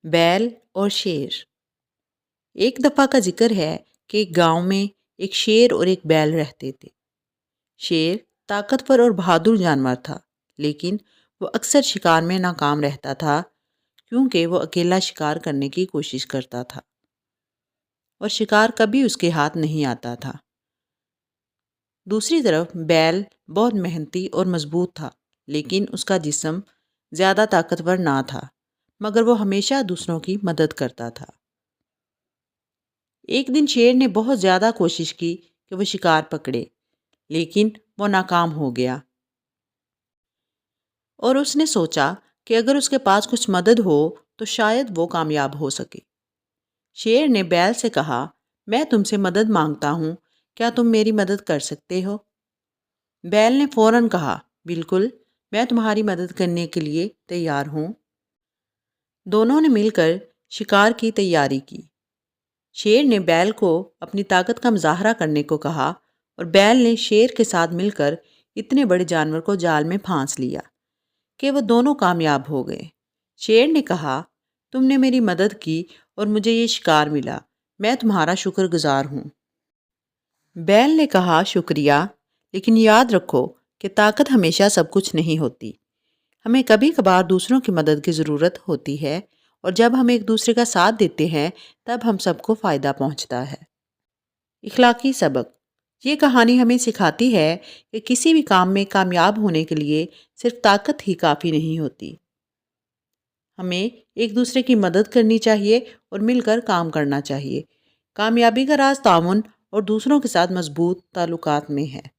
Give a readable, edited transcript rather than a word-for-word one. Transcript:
بیل اور شیر۔ ایک دفعہ کا ذکر ہے کہ ایک گاؤں میں ایک شیر اور ایک بیل رہتے تھے۔ شیر طاقتور اور بہادر جانور تھا، لیکن وہ اکثر شکار میں ناکام رہتا تھا کیونکہ وہ اکیلا شکار کرنے کی کوشش کرتا تھا اور شکار کبھی اس کے ہاتھ نہیں آتا تھا۔ دوسری طرف بیل بہت محنتی اور مضبوط تھا، لیکن اس کا جسم زیادہ طاقتور نہ تھا، مگر وہ ہمیشہ دوسروں کی مدد کرتا تھا۔ ایک دن شیر نے بہت زیادہ کوشش کی کہ وہ شکار پکڑے، لیکن وہ ناکام ہو گیا اور اس نے سوچا کہ اگر اس کے پاس کچھ مدد ہو تو شاید وہ کامیاب ہو سکے۔ شیر نے بیل سے کہا، میں تم سے مدد مانگتا ہوں، کیا تم میری مدد کر سکتے ہو؟ بیل نے فوراً کہا، بالکل، میں تمہاری مدد کرنے کے لیے تیار ہوں۔ دونوں نے مل کر شکار کی تیاری کی۔ شیر نے بیل کو اپنی طاقت کا مظاہرہ کرنے کو کہا اور بیل نے شیر کے ساتھ مل کر اتنے بڑے جانور کو جال میں پھانس لیا کہ وہ دونوں کامیاب ہو گئے۔ شیر نے کہا، تم نے میری مدد کی اور مجھے یہ شکار ملا، میں تمہارا شکر گزار ہوں۔ بیل نے کہا، شکریہ، لیکن یاد رکھو کہ طاقت ہمیشہ سب کچھ نہیں ہوتی۔ ہمیں کبھی کبھار دوسروں کی مدد کی ضرورت ہوتی ہے، اور جب ہم ایک دوسرے کا ساتھ دیتے ہیں تب ہم سب کو فائدہ پہنچتا ہے۔ اخلاقی سبق۔ یہ کہانی ہمیں سکھاتی ہے کہ کسی بھی کام میں کامیاب ہونے کے لیے صرف طاقت ہی کافی نہیں ہوتی۔ ہمیں ایک دوسرے کی مدد کرنی چاہیے اور مل کر کام کرنا چاہیے۔ کامیابی کا راز تعاون اور دوسروں کے ساتھ مضبوط تعلقات میں ہے۔